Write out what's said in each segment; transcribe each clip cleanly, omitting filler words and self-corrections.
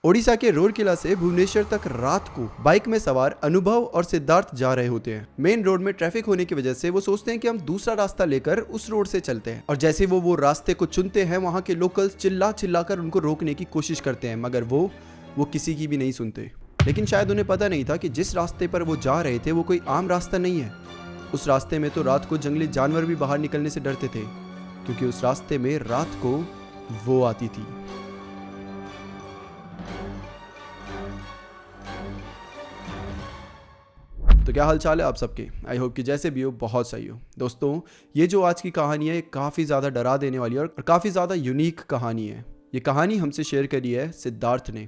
ओडिशा के रूरकेला से भुवनेश्वर तक रात को बाइक में सवार अनुभव और सिद्धार्थ जा रहे होते हैं। मेन रोड में ट्रैफिक होने की वजह से वो सोचते हैं कि हम दूसरा रास्ता लेकर उस रोड से चलते हैं, और जैसे वो रास्ते को चुनते हैं वहाँ के लोकल्स चिल्ला चिल्लाकर उनको रोकने की कोशिश करते हैं, मगर वो किसी की भी नहीं सुनते। लेकिन शायद उन्हें पता नहीं था कि जिस रास्ते पर वो जा रहे थे वो कोई आम रास्ता नहीं है। उस रास्ते में तो रात को जंगली जानवर भी बाहर निकलने से डरते थे, क्योंकि उस रास्ते में रात को वो आती थी। तो क्या हाल चाल है आप सबके? आई होप कि जैसे भी हो बहुत सही हो। दोस्तों, ये जो आज की कहानी है काफ़ी ज़्यादा डरा देने वाली है और काफ़ी ज़्यादा यूनिक कहानी है। ये कहानी हमसे शेयर करी है सिद्धार्थ ने।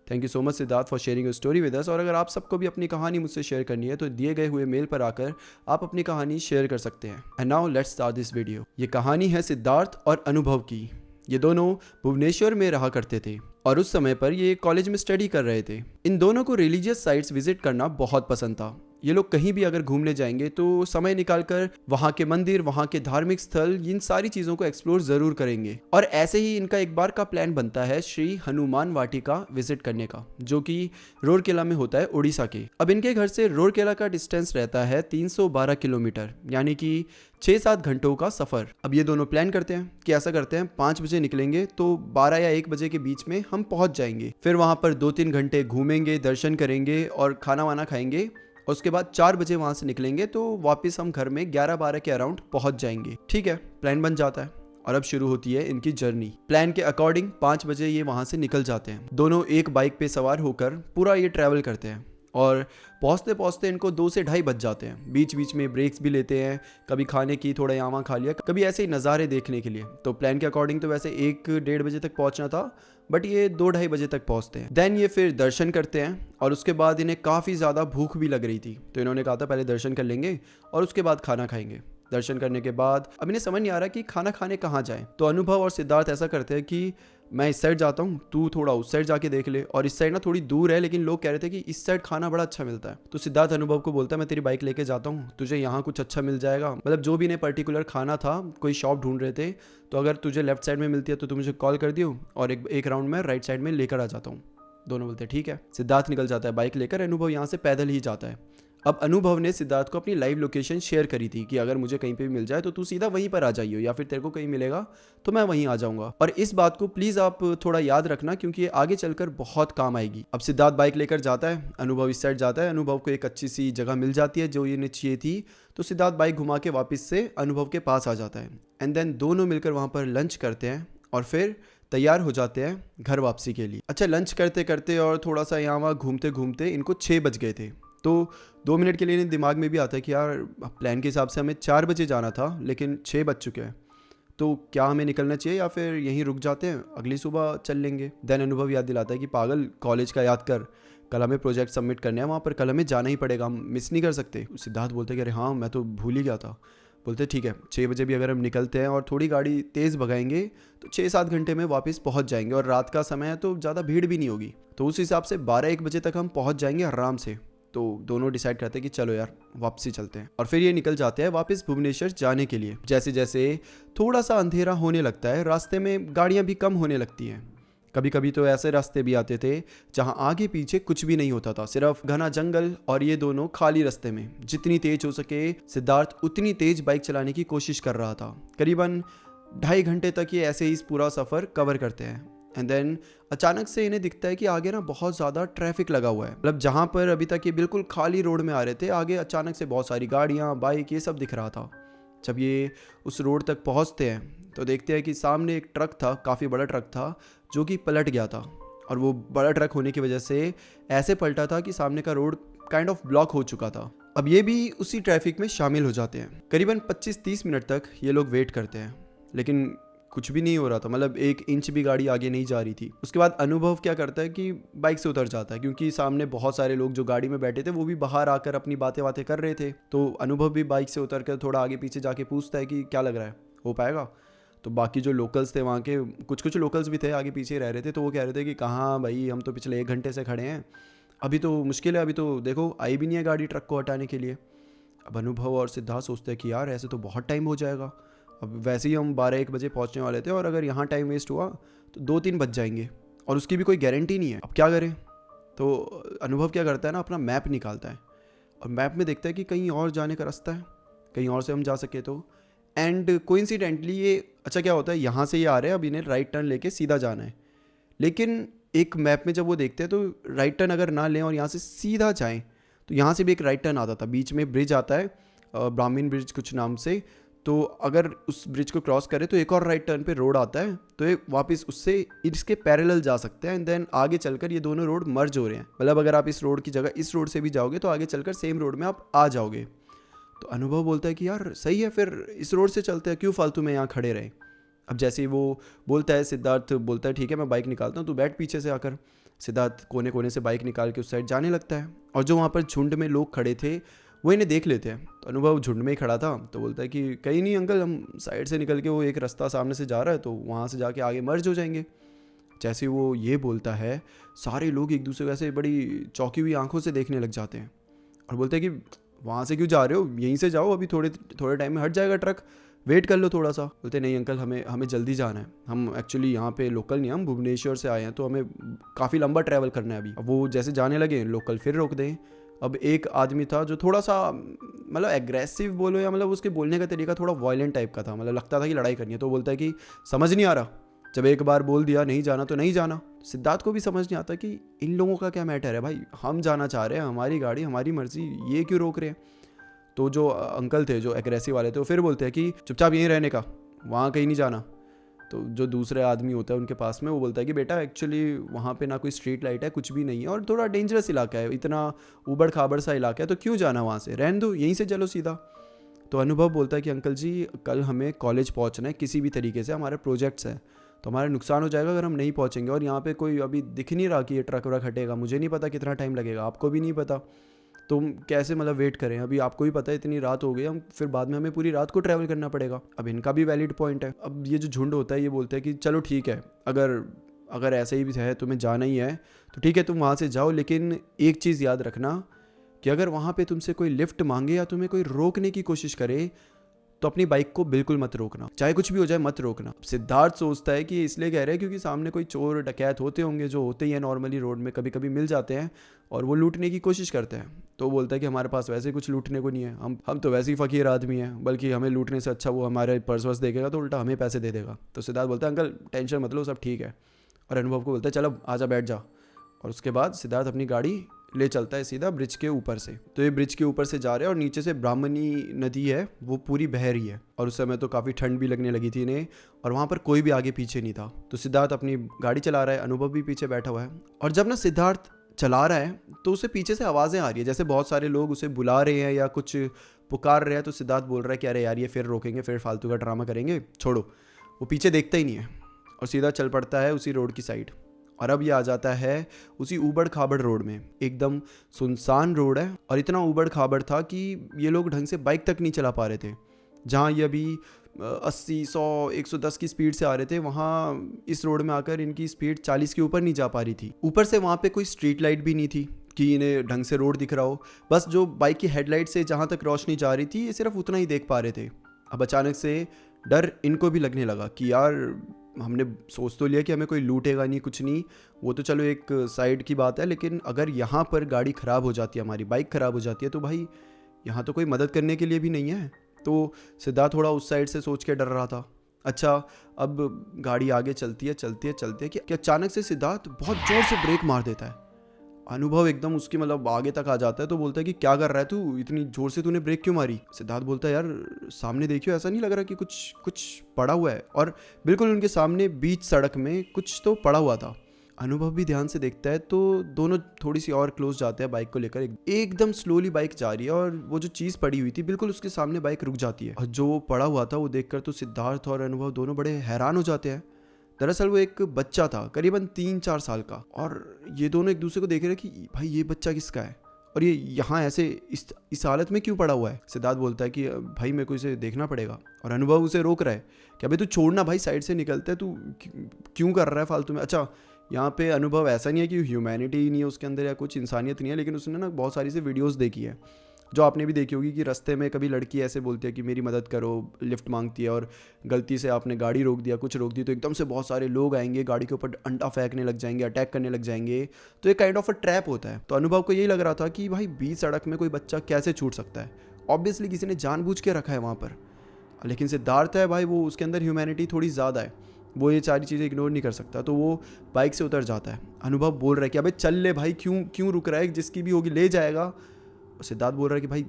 Thank you so much Siddharth for sharing your story with us. और अगर आप सबको भी अपनी कहानी मुझसे शेयर करनी है तो दिए गए हुए मेल पर आकर आप अपनी कहानी शेयर कर सकते हैं। And now let's start this video. ये कहानी है सिद्धार्थ और अनुभव की। ये दोनों भुवनेश्वर में रहा करते थे और उस समय पर ये कॉलेज में स्टडी कर रहे थे। इन दोनों को रिलीजियस साइट्स विजिट करना बहुत पसंद था। ये लोग कहीं भी अगर घूमने जाएंगे तो समय निकालकर वहाँ के मंदिर, वहाँ के धार्मिक स्थल, इन सारी चीज़ों को एक्सप्लोर ज़रूर करेंगे। और ऐसे ही इनका एक बार का प्लान बनता है श्री हनुमान वाटिका विजिट करने का, जो कि रूरकेला में होता है उड़ीसा के। अब इनके घर से रूरकेला का डिस्टेंस रहता है 312 किलोमीटर, यानी कि 6-7 घंटों का सफ़र। अब ये दोनों प्लान करते हैं कि ऐसा करते हैं 5 बजे निकलेंगे तो 12 या 1 बजे के बीच में हम पहुँच जाएंगे। फिर वहाँ पर 2-3 घंटे घूमेंगे, दर्शन करेंगे और खाना वाना खाएंगे। और उसके बाद 4 बजे वहाँ से निकलेंगे तो वापस हम घर में 11-12 के अराउंड पहुँच जाएंगे। ठीक है, प्लान बन जाता है और अब शुरू होती है इनकी जर्नी। प्लान के अकॉर्डिंग 5 बजे ये वहाँ से निकल जाते हैं। दोनों एक बाइक पे सवार होकर पूरा ये ट्रैवल करते हैं और पहुँचते पहुँचते इनको 2 से ढाई बज जाते हैं। बीच बीच में ब्रेक्स भी लेते हैं, कभी खाने की थोड़ा यहाँ खा लिया, कभी ऐसे ही नज़ारे देखने के लिए। तो प्लान के अकॉर्डिंग तो वैसे 1-1:30 बजे तक पहुँचना था, बट ये 2-2:30 बजे तक पहुँचते हैं। देन ये फिर दर्शन करते हैं और उसके बाद इन्हें काफ़ी ज़्यादा भूख भी लग रही थी, तो इन्होंने कहा था पहले दर्शन कर लेंगे और उसके बाद खाना खाएंगे। दर्शन करने के बाद अब इन्हें समझ नहीं आ रहा कि खाना खाने कहाँ जाएं। तो अनुभव और सिद्धार्थ ऐसा करते हैं कि मैं इस साइड जाता हूँ, तू थोड़ा उस साइड जाके देख ले। और इस साइड ना थोड़ी दूर है, लेकिन लोग कह रहे थे कि इस साइड खाना बड़ा अच्छा मिलता है। तो सिद्धार्थ अनुभव को बोलता है मैं तेरी बाइक लेके जाता हूँ, तुझे यहाँ कुछ अच्छा मिल जाएगा। मतलब जो भी इन्हें पर्टिकुलर खाना था, कोई शॉप ढूंढ रहे थे, तो अगर तुझे लेफ्ट साइड में मिलती है तो तू मुझे कॉल कर दियो और एक राउंड में राइट साइड में लेकर आ जाता हूँ। दोनों बोलते हैं ठीक है। सिद्धार्थ निकल जाता है बाइक लेकर, अनुभव यहाँ से पैदल ही जाता है। अब अनुभव ने सिद्धार्थ को अपनी लाइव लोकेशन शेयर करी थी कि अगर मुझे कहीं पे भी मिल जाए तो तू सीधा वहीं पर आ जाइयो, या फिर तेरे को कहीं मिलेगा तो मैं वहीं आ जाऊंगा। और इस बात को प्लीज़ आप थोड़ा याद रखना, क्योंकि ये आगे चलकर बहुत काम आएगी। अब सिद्धार्थ बाइक लेकर जाता है, अनुभव इस साइड जाता है। अनुभव को एक अच्छी सी जगह मिल जाती है जो ये चाहिए थी, तो सिद्धार्थ बाइक घुमा के वापस से अनुभव के पास आ जाता है। एंड देन दोनों मिलकर वहाँ पर लंच करते हैं और फिर तैयार हो जाते हैं घर वापसी के लिए। अच्छा, लंच करते करते और थोड़ा सा यहाँ वहाँ घूमते घूमते इनको 6 बज गए थे। तो 2 मिनट के लिए इन्हें दिमाग में भी आता है कि यार प्लान के हिसाब से हमें 4 बजे जाना था, लेकिन 6 बज चुके हैं, तो क्या हमें निकलना चाहिए या फिर यहीं रुक जाते हैं, अगली सुबह चल लेंगे। देन अनुभव याद दिलाता है कि पागल, कॉलेज का याद कर, कल हमें प्रोजेक्ट सबमिट करने हैं, वहाँ पर कल हमें जाना ही पड़ेगा, हम मिस नहीं कर सकते। सिद्धार्थ बोलते कि अरे हाँ, मैं तो भूल ही गया था। बोलते ठीक है, 6 बजे भी अगर हम निकलते हैं और थोड़ी गाड़ी तेज़ भगाएंगे तो 6-7 घंटे में वापस पहुंच जाएंगे, और रात का समय है तो ज़्यादा भीड़ भी नहीं होगी, तो उस हिसाब से 12-1 बजे तक हम पहुंच जाएंगे आराम से। तो दोनों डिसाइड करते हैं कि चलो यार वापसी चलते हैं, और फिर ये निकल जाते हैं वापस भुवनेश्वर जाने के लिए। जैसे जैसे थोड़ा सा अंधेरा होने लगता है, रास्ते में गाड़ियाँ भी कम होने लगती हैं। कभी कभी तो ऐसे रास्ते भी आते थे जहाँ आगे पीछे कुछ भी नहीं होता था, सिर्फ घना जंगल, और ये दोनों खाली रास्ते में जितनी तेज हो सके सिद्धार्थ उतनी तेज बाइक चलाने की कोशिश कर रहा था। करीबन 2.5 घंटे तक ये ऐसे ही इस पूरा सफ़र कवर करते हैं। एंड देन अचानक से इन्हें दिखता है कि आगे ना बहुत ज़्यादा ट्रैफिक लगा हुआ है। मतलब जहाँ पर अभी तक ये बिल्कुल खाली रोड में आ रहे थे, आगे अचानक से बहुत सारी गाड़ियाँ, बाइक, ये सब दिख रहा था। जब ये उस रोड तक पहुँचते हैं तो देखते हैं कि सामने एक ट्रक था, काफ़ी बड़ा ट्रक था, जो कि पलट गया था। और वो बड़ा ट्रक होने की वजह से ऐसे पलटा था कि सामने का रोड काइंड ऑफ ब्लॉक हो चुका था। अब ये भी उसी ट्रैफिक में शामिल हो जाते हैं। करीबन 25-30 मिनट तक ये लोग वेट करते हैं, लेकिन कुछ भी नहीं हो रहा था। मतलब 1 इंच भी गाड़ी आगे नहीं जा रही थी। उसके बाद अनुभव क्या करता है कि बाइक से उतर जाता है, क्योंकि सामने बहुत सारे लोग जो गाड़ी में बैठे थे वो भी बाहर आकर अपनी बातें कर रहे थे। तो अनुभव भी बाइक से उतर कर थोड़ा आगे पीछे जाके पूछता है कि क्या लग रहा है, हो पाएगा? तो बाकी जो लोकल्स थे वहाँ के, कुछ लोकल्स भी थे आगे पीछे रह रहे थे, तो वो कह रहे थे कि कहाँ भाई, हम तो पिछले 1 घंटे से खड़े हैं, अभी तो मुश्किल है, अभी तो देखो आई भी नहीं है गाड़ी ट्रक को हटाने के लिए। अब अनुभव और सिद्धार्थ सोचते हैं कि यार ऐसे तो बहुत टाइम हो जाएगा। अब वैसे ही हम 12-1 बजे पहुंचने वाले थे, और अगर यहाँ टाइम वेस्ट हुआ तो 2-3 बज जाएंगे। और उसकी भी कोई गारंटी नहीं है। अब क्या करें? तो अनुभव क्या करता है ना, अपना मैप निकालता है और मैप में देखता है कि कहीं और जाने का रास्ता है, कहीं और से हम जा सके तो। एंड कोइंसिडेंटली ये, अच्छा क्या होता है, यहाँ से ये आ रहे हैं, अब इन्हें राइट टर्न लेके सीधा जाना है। लेकिन एक मैप में जब वो देखते हैं तो राइट टर्न अगर ना लें और यहाँ से सीधा जाएं तो यहाँ से भी एक राइट टर्न आता था, बीच में ब्रिज आता है ब्राह्मण ब्रिज कुछ नाम से। तो अगर उस ब्रिज को क्रॉस करें तो एक और राइट टर्न पे रोड आता है, तो ये वापस उससे इसके पैरेलल जा सकते हैं। एंड देन आगे चलकर ये दोनों रोड मर्ज हो रहे हैं, मतलब अगर आप इस रोड की जगह इस रोड से भी जाओगे तो आगे चलकर सेम रोड में आप आ जाओगे। तो अनुभव बोलता है कि यार सही है, फिर इस रोड से चलते हैं, क्यों फालतू में यहाँ खड़े रहे। अब जैसे ही वो बोलता है, सिद्धार्थ बोलता है ठीक है मैं बाइक निकालता हूँ, तू बैठ पीछे से आकर। सिद्धार्थ कोने कोने से बाइक निकाल के उस साइड जाने लगता है और जो वहाँ पर झुंड में लोग खड़े थे वो इन्हें देख लेते हैं। तो अनुभव झुंड में ही खड़ा था, तो बोलता है कि कहीं नहीं अंकल, हम साइड से निकल के, वो एक रास्ता सामने से जा रहा है तो वहाँ से जाके आगे मर्ज हो जाएंगे। जैसे वो ये बोलता है सारे लोग एक दूसरे को ऐसे बड़ी चौंकी हुई आंखों से देखने लग जाते हैं और बोलते हैं कि वहाँ से क्यों जा रहे हो, यहीं से जाओ, अभी थोड़े टाइम में हट जाएगा ट्रक, वेट कर लो थोड़ा सा। बोलते नहीं अंकल, हमें जल्दी जाना है, हम एक्चुअली यहाँ पे लोकल नहीं, हम भुवनेश्वर से आए हैं, तो हमें काफ़ी लंबा ट्रैवल करना है अभी। अब वो जैसे जाने लगे, लोकल फिर रोक दें। अब एक आदमी था जो थोड़ा सा मतलब एग्रेसिव बोलो या मतलब उसके बोलने का तरीका थोड़ा वायलेंट टाइप का था, मतलब लगता था कि लड़ाई करनी है। तो बोलता है कि समझ नहीं आ रहा, जब एक बार बोल दिया नहीं जाना तो नहीं जाना। सिद्धार्थ को भी समझ नहीं आता कि इन लोगों का क्या मैटर है भाई, हम जाना चाह रहे हैं, हमारी गाड़ी हमारी मर्जी, ये क्यों रोक रहे हैं। तो जो अंकल थे जो एग्रेसिव वाले थे वो फिर बोलते हैं कि चुपचाप यहीं रहने का, वहाँ कहीं नहीं जाना। तो जो दूसरे आदमी होता है उनके पास में, वो बोलता है कि बेटा एक्चुअली वहाँ पे ना कोई स्ट्रीट लाइट है, कुछ भी नहीं है, और थोड़ा डेंजरस इलाका है, इतना ऊबड़ खाबड़ सा इलाका है, तो क्यों जाना वहाँ से, रहने दो, यहीं से चलो सीधा। तो अनुभव बोलता है कि अंकल जी कल हमें कॉलेज पहुँचना है किसी भी तरीके से, हमारे प्रोजेक्ट्स हैं, तो हमारा नुकसान हो जाएगा अगर हम नहीं पहुँचेंगे। और यहाँ पे कोई अभी दिख नहीं रहा कि ये ट्रक व्रक हटेगा, मुझे नहीं पता कितना टाइम लगेगा, आपको भी नहीं पता, तो कैसे मतलब वेट करें, अभी आपको भी पता है इतनी रात हो गई, हम फिर बाद में हमें पूरी रात को ट्रैवल करना पड़ेगा। अब इनका भी वैलिड पॉइंट है। अब ये जो झुंड होता है ये बोलता है कि चलो ठीक है, अगर ऐसे ही भी है, तुम्हें जाना ही है तो ठीक है, तुम वहाँ से जाओ, लेकिन एक चीज़ याद रखना कि अगर वहाँ पे तुमसे कोई लिफ्ट मांगे या तुम्हें कोई रोकने की कोशिश करे तो अपनी बाइक को बिल्कुल मत रोकना, चाहे कुछ भी हो जाए मत रोकना। सिद्धार्थ सोचता है कि इसलिए कह रहे हैं क्योंकि सामने कोई चोर डकैत होते होंगे, जो होते ही हैं नॉर्मली रोड में, कभी कभी मिल जाते हैं और वो लूटने की कोशिश करते हैं। तो वो बोलता है कि हमारे पास वैसे कुछ लूटने को नहीं है, हम तो वैसे ही फ़कीर आदमी हैं, बल्कि हमें लूटने से अच्छा वो हमारे पर्स वर्स देखेगा तो उल्टा हमें पैसे दे देगा। तो सिद्धार्थ बोलता है अंकल टेंशन मत लो, सब ठीक है। और अनुभव को बोलता है चलो आजा बैठ जा। और उसके बाद सिद्धार्थ अपनी गाड़ी ले चलता है सीधा ब्रिज के ऊपर से। तो ये ब्रिज के ऊपर से जा रहे हैं और नीचे से ब्राह्मणी नदी है वो पूरी बह रही है, और उस समय तो काफ़ी ठंड भी लगने लगी थी इन्हें, और वहाँ पर कोई भी आगे पीछे नहीं था। तो सिद्धार्थ अपनी गाड़ी चला रहा है, अनुभव भी पीछे बैठा हुआ है। और जब ना सिद्धार्थ चला रहा है तो उसे पीछे से आवाज़ें आ रही है, जैसे बहुत सारे लोग उसे बुला रहे हैं या कुछ पुकार रहे हैं। तो सिद्धार्थ बोल रहा है कि अरे यार ये फिर रोकेंगे, फिर फालतू का ड्रामा करेंगे, छोड़ो। वो पीछे देखता ही नहीं है और सीधा चल पड़ता है उसी रोड की साइड। और अब ये आ जाता है उसी ऊबड़ खाबड़ रोड में, एकदम सुनसान रोड है और इतना ऊबड़ खाबड़ था कि ये लोग ढंग से बाइक तक नहीं चला पा रहे थे। जहाँ ये अभी 80, 100, 110 की स्पीड से आ रहे थे, वहाँ इस रोड में आकर इनकी स्पीड 40 के ऊपर नहीं जा पा रही थी। ऊपर से वहाँ पे कोई स्ट्रीट लाइट भी नहीं थी कि इन्हें ढंग से रोड दिख रहा हो, बस जो बाइक की हेडलाइट से जहाँ तक रोशनी जा रही थी ये सिर्फ उतना ही देख पा रहे थे। अब अचानक से डर इनको भी लगने लगा कि यार हमने सोच तो लिया कि हमें कोई लूटेगा नहीं, कुछ नहीं, वो तो चलो एक साइड की बात है, लेकिन अगर यहाँ पर गाड़ी ख़राब हो जाती है, हमारी बाइक ख़राब हो जाती है, तो भाई यहाँ तो कोई मदद करने के लिए भी नहीं है। तो सिद्धार्थ थोड़ा उस साइड से सोच के डर रहा था। अच्छा, अब गाड़ी आगे चलती है कि अचानक से सिद्धार्थ बहुत ज़ोर से ब्रेक मार देता है। अनुभव एकदम उसके मतलब आगे तक आ जाता है, तो बोलता है कि क्या कर रहा है तू, इतनी जोर से तूने ब्रेक क्यों मारी। सिद्धार्थ बोलता है यार सामने देखियो, ऐसा नहीं लग रहा कि कुछ पड़ा हुआ है। और बिल्कुल उनके सामने बीच सड़क में कुछ तो पड़ा हुआ था। अनुभव भी ध्यान से देखता है तो दोनों थोड़ी सी और क्लोज जाते हैं बाइक को लेकर। एकदम स्लोली बाइक जा रही है और वो जो चीज़ पड़ी हुई थी बिल्कुल उसके सामने बाइक रुक जाती है। और जो पड़ा हुआ था वो देखकर तो सिद्धार्थ और अनुभव दोनों बड़े हैरान हो जाते हैं। दरअसल वो एक बच्चा था करीबन 3-4 साल का, और ये दोनों एक दूसरे को देख रहे हैं कि भाई ये बच्चा किसका है और ये यहाँ ऐसे इस हालत में क्यों पड़ा हुआ है। सिद्धार्थ बोलता है कि भाई मेरे को इसे देखना पड़ेगा, और अनुभव उसे रोक रहा है कि अभी तू छोड़ना भाई, साइड से निकलता है, तू क्यों कर रहा है फालतू में। अच्छा, यहाँ पे अनुभव ऐसा नहीं है कि ह्यूमैनिटी नहीं है उसके अंदर या कुछ इंसानियत नहीं है, लेकिन उसने ना बहुत सारी से वीडियोज़ देखी है। जो आपने भी देखी होगी कि रास्ते में कभी लड़की ऐसे बोलती है कि मेरी मदद करो, लिफ्ट मांगती है, और गलती से आपने गाड़ी रोक दिया, कुछ रोक दी, तो एकदम से बहुत सारे लोग आएंगे, गाड़ी के ऊपर अंडा फेंकने लग जाएंगे, अटैक करने लग जाएंगे। तो एक काइंड ऑफ अ ट्रैप होता है। तो अनुभव को यही लग रहा था कि भाई बीच सड़क में कोई बच्चा कैसे छूट सकता है, ऑब्वियसली किसी ने जानबूझ के रखा है वहाँ पर। लेकिन सिद्धार्थ है भाई, वो उसके अंदर ह्यूमैनिटी थोड़ी ज़्यादा है, वो ये सारी चीज़ें इग्नोर नहीं कर सकता। तो वो बाइक से उतर जाता है। अनुभव बोल रहा है कि अबे चल ले भाई, क्यों क्यों रुक रहा है, जिसकी भी होगी ले जाएगा। और सिद्धार्थ बोल रहा है कि भाई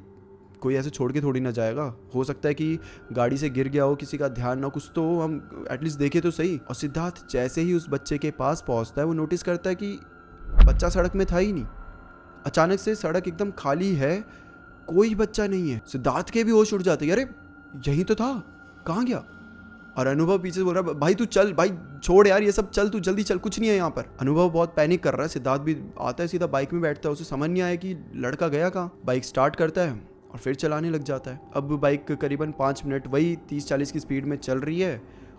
कोई ऐसे छोड़ के थोड़ी ना जाएगा, हो सकता है कि गाड़ी से गिर गया हो, किसी का ध्यान ना, कुछ तो हम एटलीस्ट देखे तो सही। और सिद्धार्थ जैसे ही उस बच्चे के पास पहुंचता है, वो नोटिस करता है कि बच्चा सड़क में था ही नहीं। अचानक से सड़क एकदम खाली है, कोई बच्चा नहीं है। सिद्धार्थ के भी होश उड़ जाते हैं, अरे यही तो था, कहाँ गया। और अनुभव पीछे से बोल रहा है भाई तू चल, भाई छोड़ यार ये सब, चल तू जल्दी चल, कुछ नहीं है यहाँ पर। अनुभव बहुत पैनिक कर रहा है। सिद्धार्थ भी आता है, सीधा बाइक में बैठता है, उसे समझ नहीं आया कि लड़का गया कहाँ। बाइक स्टार्ट करता है और फिर चलाने लग जाता है। अब बाइक करीबन 5 मिनट वही 30-40 की स्पीड में चल रही है,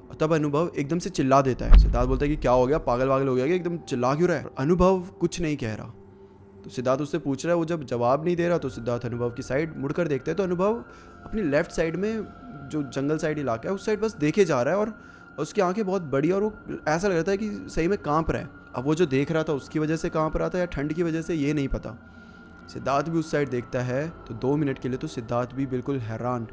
और तब अनुभव एकदम से चिल्ला देता है। सिद्धार्थ बोलता है कि क्या हो गया, पागल वागल हो गया कि एकदम चिल्ला क्यों रहा है। अनुभव कुछ नहीं कह रहा। तो सिद्धार्थ उससे पूछ रहा है, वो जब जवाब नहीं दे रहा तो सिद्धार्थ अनुभव की साइड मुड़कर देखता है। तो अनुभव अपनी लेफ्ट साइड में, जो जंगल साइड इलाका है, उस साइड बस देखे जा रहा है, और उसकी आंखें बहुत बड़ी, और वो ऐसा लग रहा था कि सही में कांप रहा है। अब वो जो देख रहा था उसकी वजह से कांप रहा था या ठंड की वजह से, ये नहीं पता। सिद्धार्थ भी उस साइड देखता है। तो 2 मिनट के लिए तो सिद्धार्थ भी बिल्कुल हैरान,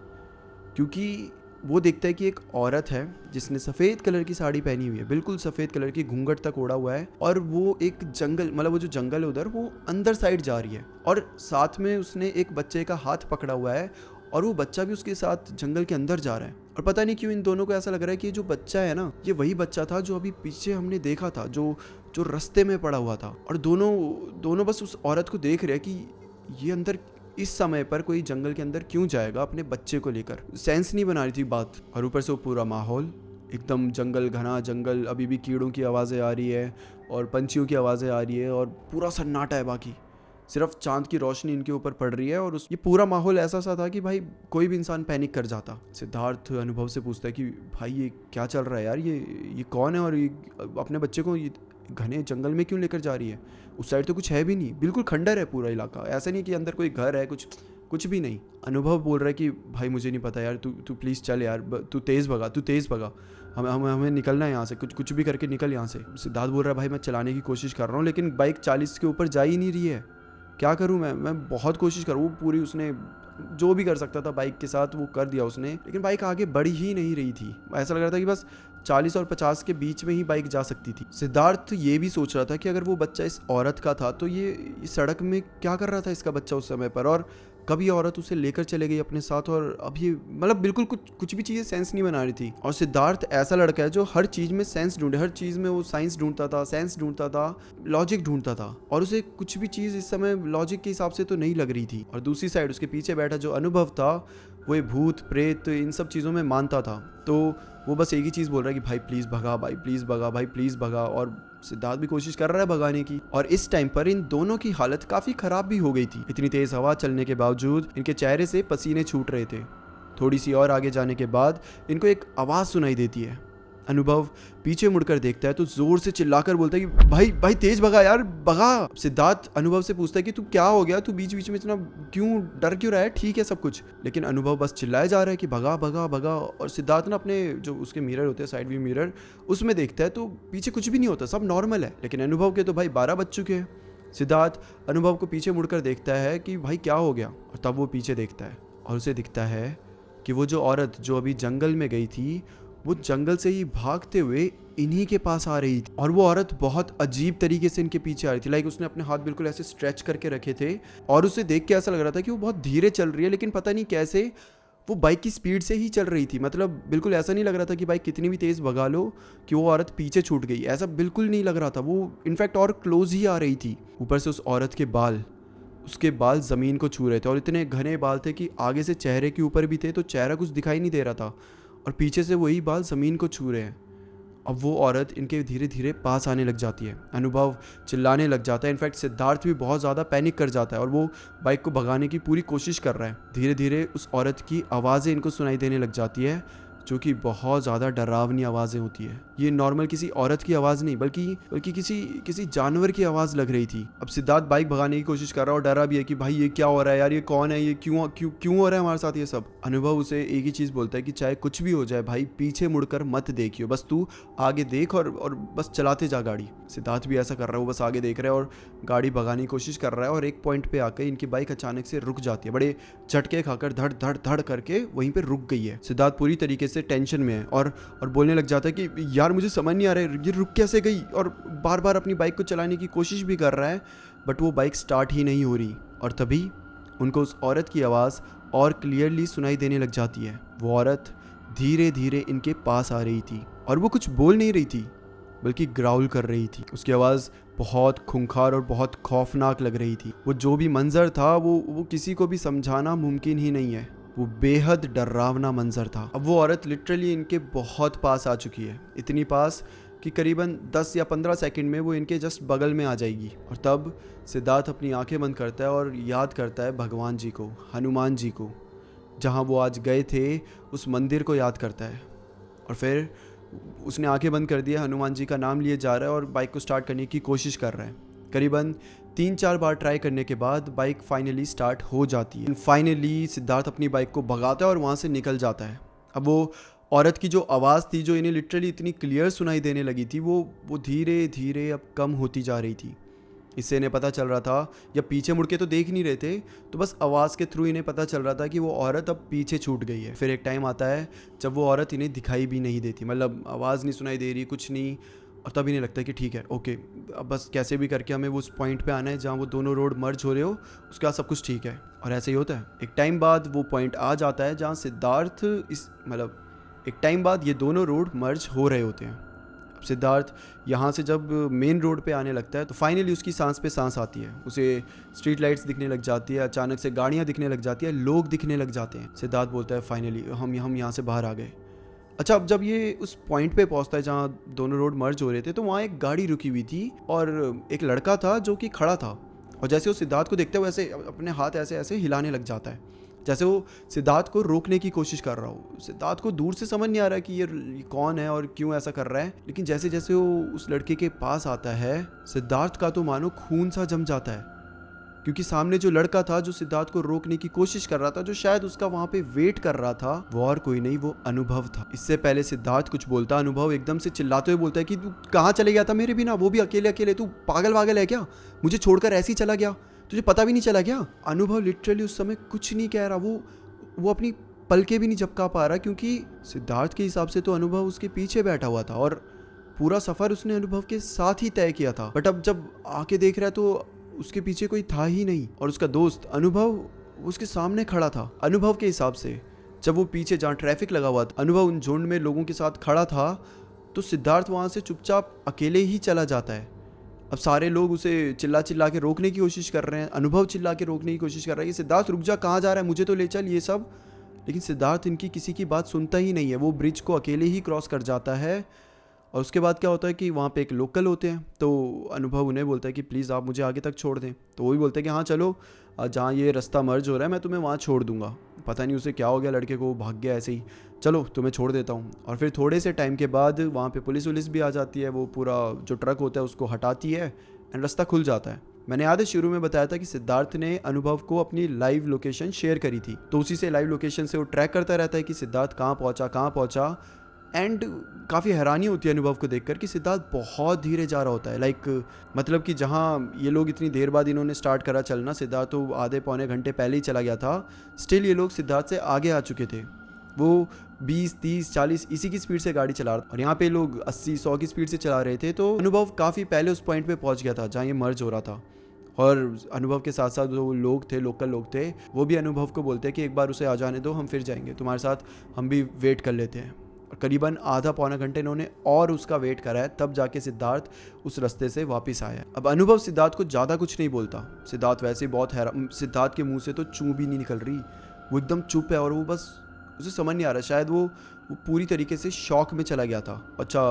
क्योंकि वो देखता है कि एक औरत है जिसने सफ़ेद कलर की साड़ी पहनी हुई है, बिल्कुल सफ़ेद कलर की, घूंघट तक ओढ़ा हुआ है, और वो एक जंगल, मतलब वो जो जंगल है उधर, वो अंदर साइड जा रही है, और साथ में उसने एक बच्चे का हाथ पकड़ा हुआ है, और वो बच्चा भी उसके साथ जंगल के अंदर जा रहा है। और पता नहीं क्यों इन दोनों को ऐसा लग रहा है कि ये जो बच्चा है ना, ये वही बच्चा था जो अभी पीछे हमने देखा था, जो रास्ते में पड़ा हुआ था। और दोनों बस उस औरत को देख रहे हैं कि ये अंदर इस समय पर कोई जंगल के अंदर क्यों जाएगा अपने बच्चे को लेकर। सेंस नहीं बना रही थी बात। और ऊपर से वो पूरा माहौल एकदम जंगल, घना जंगल, अभी भी कीड़ों की आवाज़ें आ रही है और पंछियों की आवाज़ें आ रही है, और पूरा सन्नाटा है, बाकी सिर्फ चांद की रोशनी इनके ऊपर पड़ रही है। और ये पूरा माहौल ऐसा सा था कि भाई कोई भी इंसान पैनिक कर जाता। सिद्धार्थ अनुभव से पूछता है कि भाई ये क्या चल रहा है यार, ये कौन है, और ये अपने बच्चे को ये घने जंगल में क्यों लेकर जा रही है। उस साइड तो कुछ है भी नहीं, बिल्कुल खंडर है पूरा इलाका, ऐसा नहीं कि अंदर कोई घर है, कुछ भी नहीं। अनुभव बोल रहा है कि भाई मुझे नहीं पता यार, तू प्लीज़ चल यार, तू तेज़ भगा, हमें निकलना है यहाँ से, कुछ भी करके निकल यहाँ से। सिद्धार्थ बोल रहा है भाई मैं चलाने की कोशिश कर रहा हूँ, लेकिन बाइक 40 के ऊपर जा ही नहीं रही है, क्या करूँ मैं बहुत कोशिश करूँ। वो पूरी उसने जो भी कर सकता था बाइक के साथ वो कर दिया उसने, लेकिन बाइक आगे बढ़ ही नहीं रही थी। ऐसा लग रहा था कि बस 40 और 50 के बीच में ही बाइक जा सकती थी। सिद्धार्थ ये भी सोच रहा था कि अगर वो बच्चा इस औरत का था तो ये सड़क में क्या कर रहा था इसका बच्चा उस समय पर, और कभी औरत उसे लेकर चले गई अपने साथ, और अब ये मतलब बिल्कुल कुछ भी चीज़ें सेंस नहीं बना रही थी। और सिद्धार्थ ऐसा लड़का है जो हर चीज़ में सेंस ढूंढे, हर चीज़ में वो साइंस ढूंढता था, सेंस ढूंढता था, लॉजिक ढूंढता था, और उसे कुछ भी चीज़ इस समय लॉजिक के हिसाब से तो नहीं लग रही थी। और दूसरी साइड उसके पीछे बैठा जो अनुभव था, वो ये भूत प्रेत इन सब चीज़ों में मानता था। तो वो बस एक ही चीज़ बोल रहा है कि भाई प्लीज़ भगा, भाई प्लीज़ भगा, भाई प्लीज़ भगा। और सिद्धार्थ भी कोशिश कर रहा है भगाने की। और इस टाइम पर इन दोनों की हालत काफ़ी ख़राब भी हो गई थी। इतनी तेज़ हवा चलने के बावजूद इनके चेहरे से पसीने छूट रहे थे। थोड़ी सी और आगे जाने के बाद इनको एक आवाज़ सुनाई देती है। अनुभव पीछे मुड़कर देखता है तो जोर से चिल्लाकर बोलता है कि भाई तेज भगा यार, भगा। सिद्धार्थ अनुभव से पूछता है कि तू क्या हो गया, तू बीच बीच में इतना डर क्यों रहा है, ठीक है सब कुछ। लेकिन अनुभव बस चिल्लाया जा रहा है कि भगा भगा भगा। और सिद्धार्थ ना अपने जो उसके मिरर होते हैं, साइड व्यू मिरर, उसमें देखता है तो पीछे कुछ भी नहीं होता, सब नॉर्मल है। लेकिन अनुभव के तो भाई 12 बज चुके हैं। सिद्धार्थ अनुभव को पीछे मुड़कर देखता है कि भाई क्या हो गया, और तब वो पीछे देखता है और उसे दिखता है कि वो जो औरत जो अभी जंगल में गई थी, वो जंगल से ही भागते हुए इन्हीं के पास आ रही थी। और वो औरत बहुत अजीब तरीके से इनके पीछे आ रही थी। लाइक उसने अपने हाथ बिल्कुल ऐसे स्ट्रेच करके रखे थे, और उसे देख के ऐसा लग रहा था कि वो बहुत धीरे चल रही है, लेकिन पता नहीं कैसे वो बाइक की स्पीड से ही चल रही थी। मतलब बिल्कुल ऐसा नहीं लग रहा था कि बाइक कितनी भी तेज़ भगा लो कि वो औरत पीछे छूट गई, ऐसा बिल्कुल नहीं लग रहा था। वो इनफैक्ट और क्लोज ही आ रही थी। ऊपर से उस औरत के उसके बाल ज़मीन को छू रहे थे, और इतने घने बाल थे कि आगे से चेहरे के ऊपर भी थे तो चेहरा कुछ दिखाई नहीं दे रहा था, और पीछे से वही बाल ज़मीन को छू रहे हैं। अब वो औरत इनके धीरे धीरे पास आने लग जाती है। अनुभव चिल्लाने लग जाता है। इनफैक्ट सिद्धार्थ भी बहुत ज़्यादा पैनिक कर जाता है, और वो बाइक को भगाने की पूरी कोशिश कर रहा है। धीरे धीरे उस औरत की आवाज़ें इनको सुनाई देने लग जाती है, जो कि बहुत ज़्यादा डरावनी आवाज़ें होती है। ये नॉर्मल किसी औरत की आवाज़ नहीं बल्कि किसी जानवर की आवाज़ लग रही थी। अब सिद्धार्थ बाइक भगाने की कोशिश कर रहा है और डरा भी है कि भाई ये क्या हो रहा है यार, ये कौन है, ये क्यों क्यों क्यों हो रहा है हमारे साथ ये सब। अनुभव उसे एक ही चीज़ बोलता है कि चाहे कुछ भी हो जाए भाई, पीछे मुड़कर मत देखियो, बस तू आगे देख और बस चलाते जा गाड़ी। सिद्धार्थ भी ऐसा कर रहा है, वो बस आगे देख रहा है और गाड़ी भगाने की कोशिश कर रहा है। और एक पॉइंट पे आकर इनकी बाइक अचानक से रुक जाती है, बड़े झटके खाकर धड़ धड़ धड़ करके वहीं पे रुक गई है। सिद्धार्थ पूरी तरीके से टेंशन में है और बोलने लग जाता है कि यार मुझे समझ नहीं आ रहा है ये रुक कैसे गई, और बार बार अपनी बाइक को चलाने की कोशिश भी कर रहा है बट वो बाइक स्टार्ट ही नहीं हो रही। और तभी उनको उस औरत की आवाज़ और क्लियरली सुनाई देने लग जाती है। वो औरत धीरे धीरे इनके पास आ रही थी और वो कुछ बोल नहीं रही थी बल्कि ग्राउल कर रही थी। उसकी आवाज़ बहुत खूंखार और बहुत खौफनाक लग रही थी। वो जो भी मंजर था वो किसी को भी समझाना मुमकिन ही नहीं है। वो बेहद डरावना मंजर था। अब वो औरत लिटरली इनके बहुत पास आ चुकी है, इतनी पास कि करीबन 10 या 15 सेकंड में वो इनके जस्ट बगल में आ जाएगी। और तब सिद्धार्थ अपनी आंखें बंद करता है और याद करता है भगवान जी को, हनुमान जी को, जहाँ वो आज गए थे उस मंदिर को याद करता है। और फिर उसने आंखें बंद कर दी है, हनुमान जी का नाम लिए जा रहा है और बाइक को स्टार्ट करने की कोशिश कर रहा है। करीबन 3-4 बार ट्राई करने के बाद बाइक फाइनली स्टार्ट हो जाती है। फाइनली सिद्धार्थ अपनी बाइक को भगाता है और वहाँ से निकल जाता है। अब वो औरत की जो आवाज़ थी, जो इन्हें लिटरली इतनी क्लियर सुनाई देने लगी थी, वो धीरे धीरे अब कम होती जा रही थी। इससे इन्हें पता चल रहा था, या पीछे मुड़ के तो देख नहीं रहे थे, तो बस आवाज़ के थ्रू इन्हें पता चल रहा था कि वो औरत अब पीछे छूट गई है। फिर एक टाइम आता है जब वो औरत इन्हें दिखाई भी नहीं देती, मतलब आवाज़ नहीं सुनाई दे रही, कुछ नहीं। और तब इन्हें लगता है कि ठीक है, ओके, अब बस कैसे भी करके हमें उस पॉइंट पे आना है जहाँ वो दोनों रोड मर्ज हो रहे हो, उसके बाद सब कुछ ठीक है। और ऐसे ही होता है। एक टाइम बाद वो पॉइंट आ जाता है जहाँ सिद्धार्थ एक टाइम बाद ये दोनों रोड मर्ज हो रहे होते हैं। अब सिद्धार्थ यहाँ से जब मेन रोड पे आने लगता है तो फाइनली उसकी सांस पे सांस आती है। उसे स्ट्रीट लाइट्स दिखने लग जाती है, अचानक से गाड़ियाँ दिखने लग जाती है, लोग दिखने लग जाते हैं। सिद्धार्थ बोलता है फाइनली हम यहाँ से बाहर आ गए। अच्छा, अब जब ये उस पॉइंट पे पहुंचता है जहाँ दोनों रोड मर्ज हो रहे थे, तो वहाँ एक गाड़ी रुकी हुई थी और एक लड़का था जो कि खड़ा था। और जैसे वो सिद्धार्थ को देखता है वैसे अपने हाथ ऐसे ऐसे हिलाने लग जाता है, जैसे वो सिद्धार्थ को रोकने की कोशिश कर रहा हो। सिद्धार्थ को दूर से समझ नहीं आ रहा है कि ये कौन है और क्यों ऐसा कर रहा है, लेकिन जैसे जैसे वो उस लड़के के पास आता है, सिद्धार्थ का तो मानो खून सा जम जाता है। क्योंकि सामने जो लड़का था जो सिद्धार्थ को रोकने की कोशिश कर रहा था, जो शायद उसका वहां पे वेट कर रहा था, वो और कोई नहीं, वो अनुभव था। इससे पहले सिद्धार्थ कुछ बोलता, अनुभव एकदम से चिल्लाते हुए बोलता है कि तू कहाँ चले गया था मेरे बिना, वो भी अकेले अकेले, तू पागल वागल है क्या, मुझे छोड़कर ऐसे ही चला गया, तुझे पता भी नहीं चला क्या। अनुभव लिटरली उस समय कुछ नहीं कह रहा, वो अपनी पलके भी नहीं झपका पा रहा, क्योंकि सिद्धार्थ के हिसाब से तो अनुभव उसके पीछे बैठा हुआ था और पूरा सफर उसने अनुभव के साथ ही तय किया था। बट अब जब आके देख रहा है तो उसके पीछे कोई था ही नहीं और उसका दोस्त अनुभव उसके सामने खड़ा था। अनुभव के हिसाब से जब वो पीछे जहाँ ट्रैफिक लगा हुआ था, अनुभव उन झुंड में लोगों के साथ खड़ा था, तो सिद्धार्थ वहाँ से चुपचाप अकेले ही चला जाता है। अब सारे लोग उसे चिल्ला चिल्ला के रोकने की कोशिश कर रहे हैं, अनुभव चिल्ला के रोकने की कोशिश कर रहा है कि सिद्धार्थ रुक जा, कहाँ जा रहा है, मुझे तो ले चल, ये सब। लेकिन सिद्धार्थ इनकी किसी की बात सुनता ही नहीं है। वो ब्रिज को अकेले ही क्रॉस कर जाता है। और उसके बाद क्या होता है कि वहाँ पे एक लोकल होते हैं, तो अनुभव उन्हें बोलता है कि प्लीज़ आप मुझे आगे तक छोड़ दें। तो वो भी बोलते हैं कि हाँ चलो, जहाँ ये रास्ता मर्ज हो रहा है मैं तुम्हें वहाँ छोड़ दूंगा। पता नहीं उसे क्या हो गया, लड़के को, वो भाग गया ऐसे ही, चलो तुम्हें छोड़ देता हूँ। और फिर थोड़े से टाइम के बाद वहाँ पे पुलिस भी आ जाती है, वो पूरा जो ट्रक होता है उसको हटाती है एंड रास्ता खुल जाता है। मैंने आधे शुरू में बताया था कि सिद्धार्थ ने अनुभव को अपनी लाइव लोकेशन शेयर करी थी, तो उसी से लाइव लोकेशन से वो ट्रैक करता रहता है कि सिद्धार्थ कहाँ पहुँचा। एंड काफ़ी हैरानी होती है अनुभव को देखकर कि सिद्धार्थ बहुत धीरे जा रहा होता है। मतलब कि जहाँ ये लोग इतनी देर बाद इन्होंने स्टार्ट करा चलना, सिद्धार्थ तो आधे पौने घंटे पहले ही चला गया था, स्टिल ये लोग सिद्धार्थ से आगे आ चुके थे। वो 20, 30, 40 इसी की स्पीड से गाड़ी चला रहा था और यहाँ पे लोग 80, 100 की स्पीड से चला रहे थे। तो अनुभव काफ़ी पहले उस पॉइंट पे पहुँच गया था जहाँ ये मर्ज हो रहा था। और अनुभव के साथ साथ जो लोग थे, लोकल लोग थे, वो भी अनुभव को बोलते हैं कि एक बार उसे आ जाने दो, हम फिर जाएंगे, तुम्हारे साथ हम भी वेट कर लेते हैं। और करीबन आधा पौना घंटे इन्होंने और उसका वेट करा है, तब जाके सिद्धार्थ उस रास्ते से वापस आया। अब अनुभव सिद्धार्थ को ज़्यादा कुछ नहीं बोलता। सिद्धार्थ वैसे ही बहुत हैरान, सिद्धार्थ के मुंह से तो चूं भी नहीं निकल रही, वो एकदम चुप है और वो बस उसे समझ नहीं आ रहा, शायद वो पूरी तरीके से शॉक में चला गया था। अच्छा,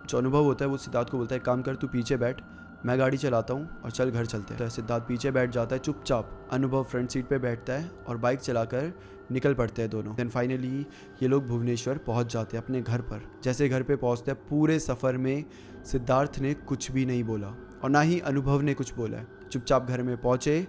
जो अनुभव होता है वो सिद्धार्थ को बोलता है काम कर, तू पीछे बैठ, मैं गाड़ी चलाता हूँ और चल घर चलते हैं। तो सिद्धार्थ पीछे बैठ जाता है चुपचाप, अनुभव फ्रंट सीट पे बैठता है और बाइक चलाकर निकल पड़ते हैं दोनों। देन फाइनली ये लोग भुवनेश्वर पहुंच जाते हैं अपने घर पर। जैसे घर पे पहुंचते हैं, पूरे सफ़र में सिद्धार्थ ने कुछ भी नहीं बोला और ना ही अनुभव ने कुछ बोला है। चुपचाप घर में पहुंचे,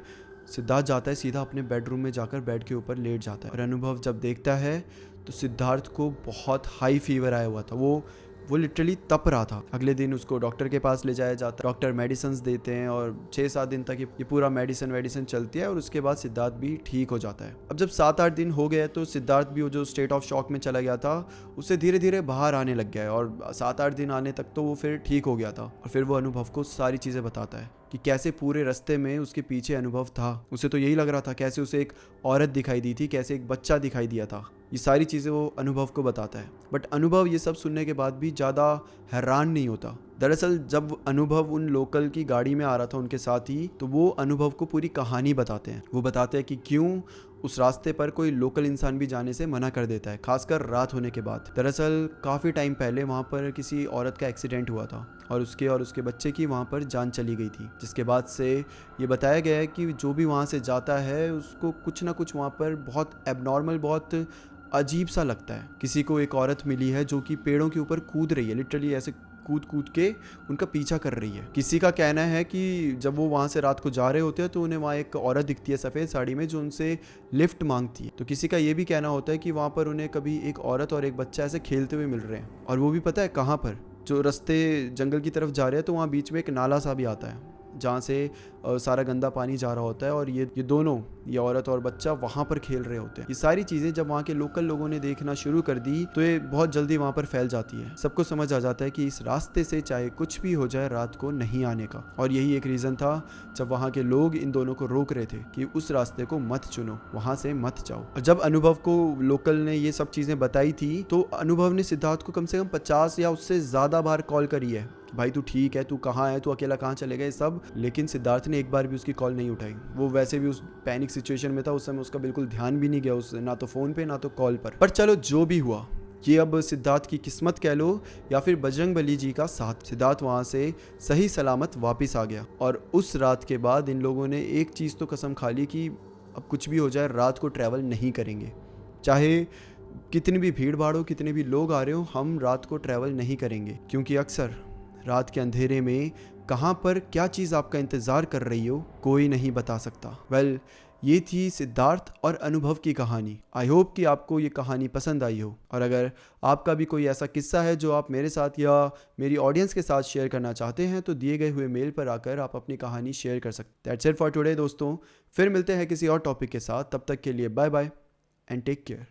सिद्धार्थ जाता है सीधा अपने बेडरूम में जाकर बेड के ऊपर लेट जाता है। और अनुभव जब देखता है तो सिद्धार्थ को बहुत हाई फीवर आया हुआ था, वो लिटरली तप रहा था। अगले दिन उसको डॉक्टर के पास ले जाया जाता है। डॉक्टर मेडिसिन देते हैं और 6-7 दिन तक ये पूरा मेडिसिन चलती है और उसके बाद सिद्धार्थ भी ठीक हो जाता है। अब जब 7-8 दिन हो गए तो सिद्धार्थ भी वो जो स्टेट ऑफ शॉक में चला गया था उससे धीरे धीरे बाहर आने लग गया है और 7-8 दिन आने तक तो वो फिर ठीक हो गया था। और फिर वो अनुभव को सारी चीज़ें बताता है कि कैसे पूरे रास्ते में उसके पीछे अनुभव था। उसे तो यही लग रहा था, कैसे उसे एक औरत दिखाई दी थी, कैसे एक बच्चा दिखाई दिया था। ये सारी चीज़ें वो अनुभव को बताता है। बट अनुभव ये सब सुनने के बाद भी ज़्यादा हैरान नहीं होता। दरअसल जब अनुभव उन लोकल की गाड़ी में आ रहा था उनके साथ ही, तो वो अनुभव को पूरी कहानी बताते हैं। वो बताते हैं कि क्यों उस रास्ते पर कोई लोकल इंसान भी जाने से मना कर देता है, खासकर रात होने के बाद। दरअसल काफ़ी टाइम पहले वहाँ पर किसी औरत का एक्सीडेंट हुआ था और उसके बच्चे की वहाँ पर जान चली गई थी, जिसके बाद से ये बताया गया है कि जो भी वहाँ से जाता है उसको कुछ ना कुछ वहाँ पर बहुत एबनॉर्मल, बहुत अजीब सा लगता है। किसी को एक औरत मिली है जो कि पेड़ों के ऊपर कूद रही है, लिटरली ऐसे कूद के उनका पीछा कर रही है। किसी का कहना है कि जब वो वहाँ से रात को जा रहे होते हैं तो उन्हें वहाँ एक औरत दिखती है सफ़ेद साड़ी में जो उनसे लिफ्ट मांगती है। तो किसी का ये भी कहना होता है कि वहाँ पर उन्हें कभी एक औरत और एक बच्चा ऐसे खेलते हुए मिल रहे हैं, और वो भी पता है कहाँ पर, जो रास्ते जंगल की तरफ जा रहे हैं तो वहाँ बीच में एक नाला सा भी आता है जहाँ से सारा गंदा पानी जा रहा होता है और ये दोनों, ये औरत और बच्चा वहाँ पर खेल रहे होते हैं। ये सारी चीज़ें जब वहाँ के लोकल लोगों ने देखना शुरू कर दी तो ये बहुत जल्दी वहाँ पर फैल जाती है। सबको समझ आ जाता है कि इस रास्ते से चाहे कुछ भी हो जाए रात को नहीं आने का। और यही एक रीज़न था जब वहाँ के लोग इन दोनों को रोक रहे थे कि उस रास्ते को मत चुनो, वहाँ से मत जाओ। और जब अनुभव को लोकल ने ये सब चीज़ें बताई थी तो अनुभव ने सिद्धार्थ को कम से कम 50 या उससे ज़्यादा बार कॉल करी है, भाई तू ठीक है, तू कहाँ है, तू अकेला कहाँ चले गए सब। लेकिन सिद्धार्थ ने एक बार भी उसकी कॉल नहीं उठाई। वो वैसे भी उस पैनिक सिचुएशन में था, उस समय उसका बिल्कुल ध्यान भी नहीं गया उस, ना तो फ़ोन पे ना तो कॉल पर चलो जो भी हुआ, ये अब सिद्धार्थ की किस्मत कह लो या फिर बजरंगबली जी का साथ। सिद्धार्थ वहाँ से सही सलामत वापस आ गया और उस रात के बाद इन लोगों ने एक चीज़ तो कसम खा ली कि अब कुछ भी हो जाए रात को ट्रैवल नहीं करेंगे, चाहे कितनी भी भीड़ भाड़ हो, कितने भी लोग आ रहे हो, हम रात को ट्रैवल नहीं करेंगे। क्योंकि अक्सर रात के अंधेरे में कहाँ पर क्या चीज़ आपका इंतज़ार कर रही हो कोई नहीं बता सकता। वेल, ये थी सिद्धार्थ और अनुभव की कहानी। आई होप कि आपको ये कहानी पसंद आई हो, और अगर आपका भी कोई ऐसा किस्सा है जो आप मेरे साथ या मेरी ऑडियंस के साथ शेयर करना चाहते हैं तो दिए गए हुए मेल पर आकर आप अपनी कहानी शेयर कर सकते हैं। दैट्स इट फॉर टुडे दोस्तों, फिर मिलते हैं किसी और टॉपिक के साथ। तब तक के लिए bye bye and take care.